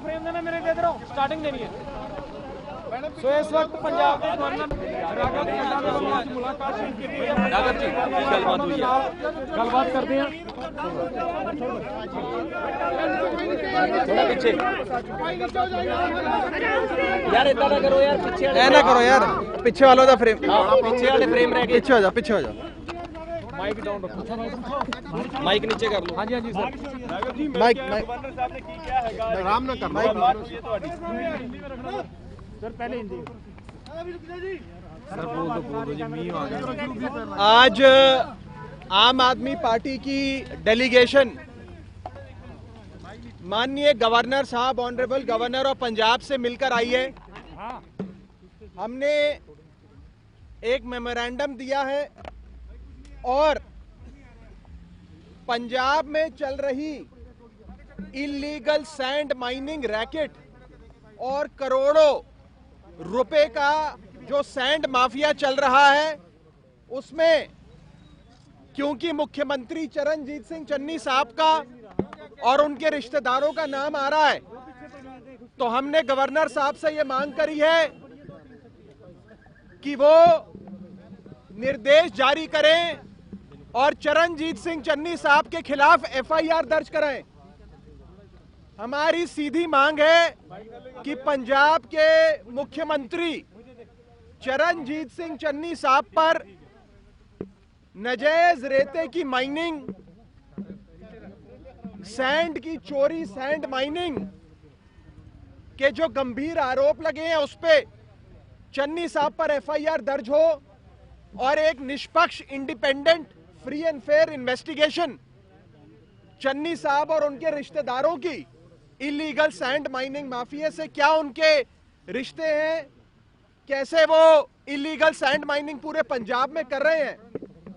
Frame देना मेरे दे रहा हूँ, स्टार्टिंग देनी है। सो इस वक्त पंजाब के गवर्नर मुलाकात गलबात करते हैं। थोड़ा पीछे यार, इतना ना करो यार, पीछे ना करो यार, पीछे वालों का फ्रेम, पीछे वाले फ्रेम रह गए। पीछे हो जाओ, पीछे हो जाओ। माइक डाउन रखो, माइक नीचे कर लो। हाँ जी सर। माइक गवर्नर साहब ने की क्या है, आराम ना करना सर, पहले हिंदी। आज आम आदमी पार्टी की डेलीगेशन माननीय गवर्नर साहब, ऑनरेबल गवर्नर ऑफ पंजाब से मिलकर आई है। हमने एक मेमोरेंडम दिया है और पंजाब में चल रही इलीगल सैंड माइनिंग रैकेट और करोड़ों रुपए का जो सैंड माफिया चल रहा है, उसमें क्योंकि मुख्यमंत्री चरणजीत सिंह चन्नी साहब का और उनके रिश्तेदारों का नाम आ रहा है, तो हमने गवर्नर साहब से यह मांग करी है कि वो निर्देश जारी करें और चरणजीत सिंह चन्नी साहब के खिलाफ एफआईआर दर्ज कराएं। हमारी सीधी मांग है कि पंजाब के मुख्यमंत्री चरणजीत सिंह चन्नी साहब पर नाजायज रेते की माइनिंग, सैंड की चोरी, सैंड माइनिंग के जो गंभीर आरोप लगे हैं, उस पे चन्नी साहब पर एफआईआर दर्ज हो और एक निष्पक्ष, independent, free and fair investigation Channi साहब और उनके रिश्तेदारों की इलीगल सैंड माइनिंग माफिया से क्या उनके रिश्ते हैं, कैसे वो इलीगल सैंड माइनिंग पूरे पंजाब में कर रहे हैं,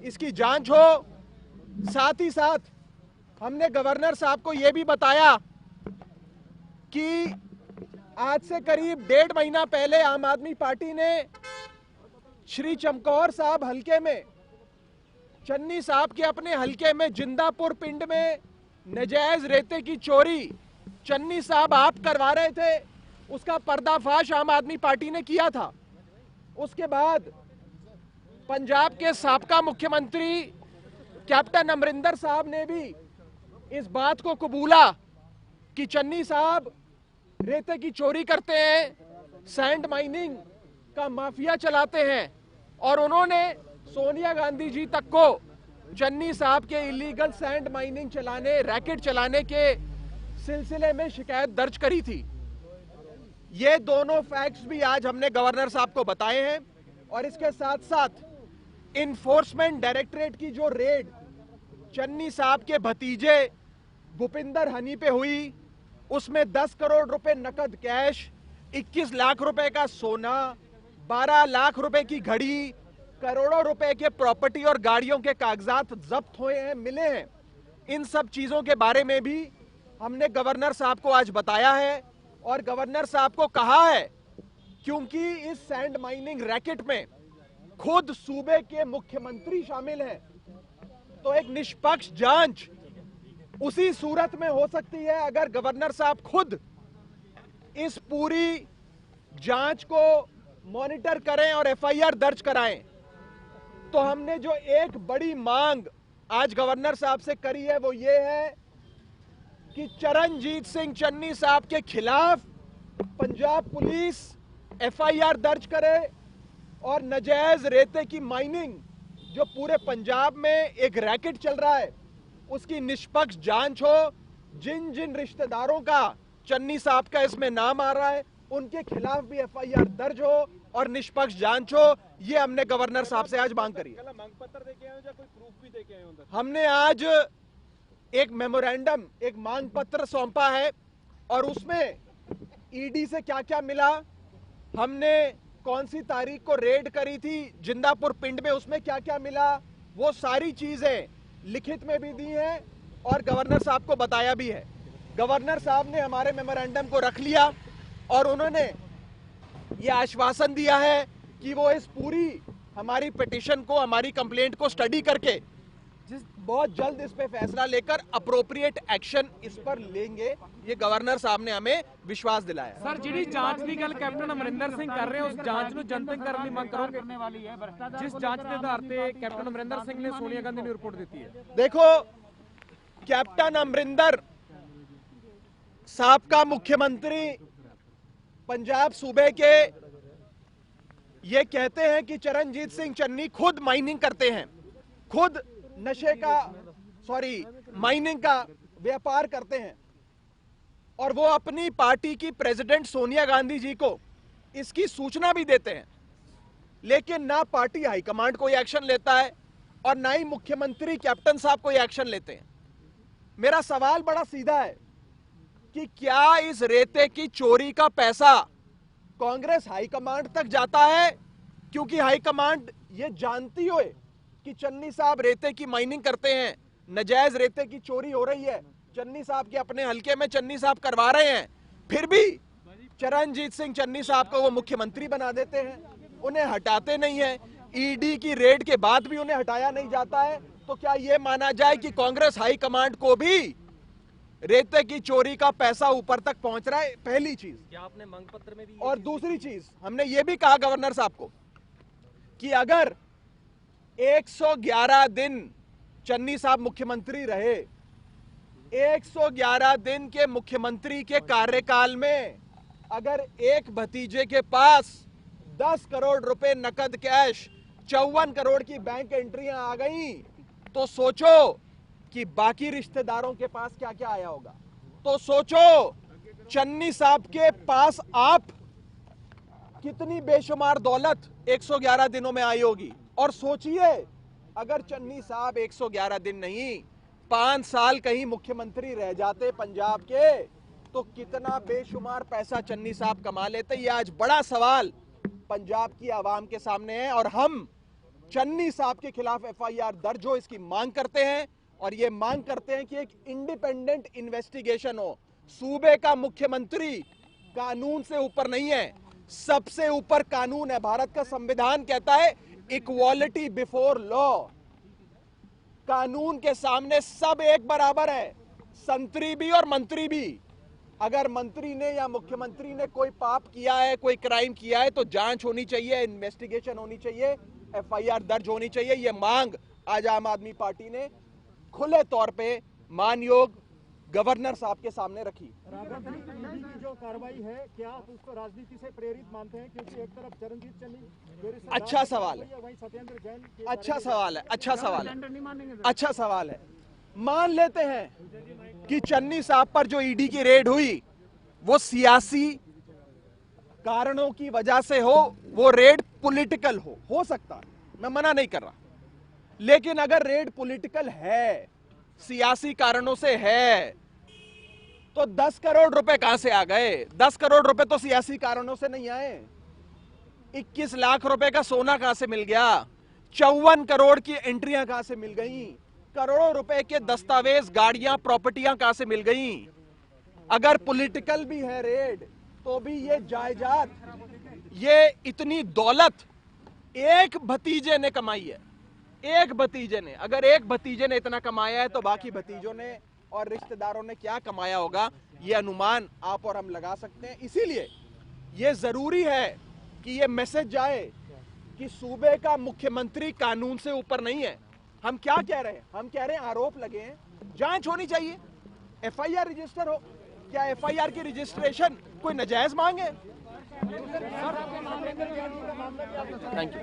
इसकी जांच हो। साथ ही साथ हमने गवर्नर साहब को यह भी बताया कि आज से करीब 1.5 महीना पहले आम आदमी पार्टी ने श्री चमकौर साहब हलके में, चन्नी साहब के अपने हलके में जिंदापुर पिंड में नाजायज रेते की चोरी चन्नी साहब आप करवा रहे थे, उसका पर्दाफाश आम आदमी पार्टी ने किया था। उसके बाद पंजाब के साबका मुख्यमंत्री कैप्टन अमरिंदर साहब ने भी इस बात को कबूला कि चन्नी साहब रेते की चोरी करते हैं, सैंड माइनिंग का माफिया चलाते हैं, और उन्होंने सोनिया गांधी जी तक को चन्नी साहब के इलीगल सैंड माइनिंग चलाने, रैकेट चलाने के सिलसिले में शिकायत दर्ज करी थी। ये दोनों फैक्ट्स भी आज हमने गवर्नर साहब को बताए हैं और इसके साथ साथ इन्फोर्समेंट डायरेक्टरेट की जो रेड चन्नी साहब के भतीजे भूपिंदर हनी पे हुई, उसमें 10 करोड़ रुपए नकद कैश, 21 लाख रुपए का सोना, 12 लाख रुपए की घड़ी, करोड़ों रुपए के प्रॉपर्टी और गाड़ियों के कागजात जब्त हुए हैं, मिले हैं। इन सब चीजों के बारे में भी हमने गवर्नर साहब को आज बताया है और गवर्नर साहब को कहा है, क्योंकि इस सैंड माइनिंग रैकेट में खुद सूबे के मुख्यमंत्री शामिल हैं, तो एक निष्पक्ष जांच उसी सूरत में हो सकती है अगर गवर्नर साहब खुद इस पूरी जांच को मॉनिटर करें और एफआईआर दर्ज कराएं। तो हमने जो एक बड़ी मांग आज गवर्नर साहब से करी है वो ये है कि चरणजीत सिंह चन्नी साहब के खिलाफ पंजाब पुलिस एफआईआर दर्ज करे और नाजायज रेते की माइनिंग जो पूरे पंजाब में एक रैकेट चल रहा है, उसकी निष्पक्ष जांच हो। जिन जिन रिश्तेदारों का चन्नी साहब का इसमें नाम आ रहा है, उनके खिलाफ भी एफआईआर दर्ज हो और निष्पक्ष जांच हो। ये हमने गवर्नर साहब से आज मांग करी है। मांग पत्र देके आए हो या कोई प्रूफ भी देके आए हो? हमने आज एक मेमोरेंडम, एक मांग पत्र सौंपा है और उसमें ईडी से क्या क्या मिला, हमने कौन सी तारीख को रेड करी थी जिंदापुर पिंड में, उसमें क्या क्या मिला, वो सारी चीजें लिखित में भी दी हैं और गवर्नर साहब को बताया भी है। गवर्नर साहब ने हमारे मेमोरेंडम को रख लिया और उन्होंने ये आश्वासन दिया है कि वो इस पूरी हमारी पिटीशन को, हमारी कंप्लेंट को स्टडी करके बहुत जल्द इस पे फैसला लेकर अप्रोप्रिएट एक्शन इस पर लेंगे, ये गवर्नर साहब ने हमें विश्वास दिलाया। सर ਜਿਹੜੀ ਜਾਂਚ ਦੀ ਗੱਲ ਕੈਪਟਨ ਅਮਰਿੰਦਰ ਸਿੰਘ ਕਰ ਰਹੇ ਉਸ ਜਾਂਚ ਨੂੰ ਜਨਤਕ ਕਰਨ ਦੀ ਮੰਗ ਕਰੋਗੇ ਜਿਸ ਜਾਂਚ ਦੇ ਆਧਾਰ ਤੇ ਕੈਪਟਨ ਅਮਰਿੰਦਰ ਸਿੰਘ ਨੇ ਸੋਨੀਆ ਗਾਂਧੀ ਨੂੰ ਰਿਪੋर्ट ਦਿੱਤੀ ਹੈ। देखो, कैप्टन अमरिंदर साहब का मुख्यमंत्री पंजाब सूबे के ये कहते हैं कि चरणजीत सिंह चन्नी खुद माइनिंग करते हैं, खुद नशे का माइनिंग का व्यापार करते हैं और वो अपनी पार्टी की प्रेसिडेंट सोनिया गांधी जी को इसकी सूचना भी देते हैं, लेकिन ना पार्टी हाईकमांड कोई एक्शन लेता है और ना ही मुख्यमंत्री कैप्टन साहब कोई एक्शन लेते हैं। मेरा सवाल बड़ा सीधा है कि क्या इस रेते की चोरी का पैसा कांग्रेस हाईकमांड तक जाता है, क्योंकि हाईकमांड ये जानती हो कि चन्नी साहब रेते की माइनिंग करते हैं, नजायज रेते की चोरी हो रही है, चन्नी साहब के अपने हलके में चन्नी साहब करवा रहे हैं, फिर भी चरणजीत सिंह चन्नी साहब को वो मुख्यमंत्री बना देते हैं, उन्हें हटाते नहीं है। ईडी की रेड के बाद भी उन्हें हटाया नहीं जाता है, तो क्या ये माना जाए कि कांग्रेस हाईकमांड को भी रेते की चोरी का पैसा ऊपर तक पहुंच रहा है? पहली चीज। क्या आपने मांग पत्र में भी और दूसरी चीज, हमने ये भी कहा गवर्नर साहब को कि अगर 111 दिन चन्नी साहब मुख्यमंत्री रहे, 111 दिन के मुख्यमंत्री के कार्यकाल में अगर एक भतीजे के पास 10 करोड़ रुपए नकद कैश, 54 करोड़ की बैंक एंट्रियां आ गई, तो सोचो कि बाकी रिश्तेदारों के पास क्या क्या आया होगा। तो सोचो चन्नी साहब के पास आप कितनी बेशुमार दौलत 111 दिनों में आई होगी। और सोचिए अगर चन्नी साहब 111 दिन नहीं 5 साल कहीं मुख्यमंत्री रह जाते पंजाब के, तो कितना बेशुमार पैसा चन्नी साहब कमा लेते। ये आज बड़ा सवाल पंजाब की आवाम के सामने है और हम चन्नी साहब के खिलाफ एफआईआर दर्ज हो इसकी मांग करते हैं और ये मांग करते हैं कि एक इंडिपेंडेंट इन्वेस्टिगेशन हो। सूबे का मुख्यमंत्री कानून से ऊपर नहीं है, सबसे ऊपर कानून है। भारत का संविधान कहता है इक्वालिटी बिफोर लॉ, कानून के सामने सब एक बराबर है, संतरी भी और मंत्री भी। अगर मंत्री ने या मुख्यमंत्री ने कोई पाप किया है, कोई क्राइम किया है, तो जांच होनी चाहिए, इन्वेस्टिगेशन होनी चाहिए, एफआईआर दर्ज होनी चाहिए। ये मांग आज आम आदमी पार्टी ने खुले तौर पे मानयोग गवर्नर साहब के सामने रखी। ईडी की जो कार्रवाई है, क्या आप उसको राजनीति से प्रेरित मानते हैं? क्योंकि एक तरफ चरणजीत चन्नी, अच्छा सवाल है, वहीं सत्येंद्र जैन, अच्छा सवाल है, अच्छा सवाल है, अच्छा सवाल है। मान लेते हैं कि चन्नी साहब पर जो ईडी की रेड हुई वो सियासी कारणों की वजह से हो, वो रेड पॉलिटिकल हो सकता है, मैं मना नहीं कर रहा। लेकिन अगर रेड पॉलिटिकल है, सियासी कारणों से है, तो 10 करोड़ रुपए कहां से आ गए? 10 करोड़ रुपए तो सियासी कारणों से नहीं आए। 21 लाख रुपए का सोना कहां से मिल गया? 54 करोड़ की एंट्रियां कहां से मिल गई? करोड़ों रुपए के दस्तावेज, गाड़ियां, प्रॉपर्टियां कहां से मिल गई? अगर पॉलिटिकल भी है रेड, तो भी ये जायदाद, ये इतनी दौलत एक भतीजे ने कमाई है, एक भतीजे ने। अगर एक भतीजे ने इतना कमाया है, तो बाकी भतीजों ने और रिश्तेदारों ने क्या कमाया होगा, ये अनुमान आप और हम लगा सकते हैं। इसीलिए ये जरूरी है कि ये मैसेज जाए कि सूबे का मुख्यमंत्री कानून से ऊपर नहीं है। हम क्या कह रहे हैं? हम कह रहे हैं आरोप लगे हैं, जांच होनी चाहिए, एफआईआर रजिस्टर हो। क्या एफआईआर की रजिस्ट्रेशन कोई नाजायज मांग है? Thank you.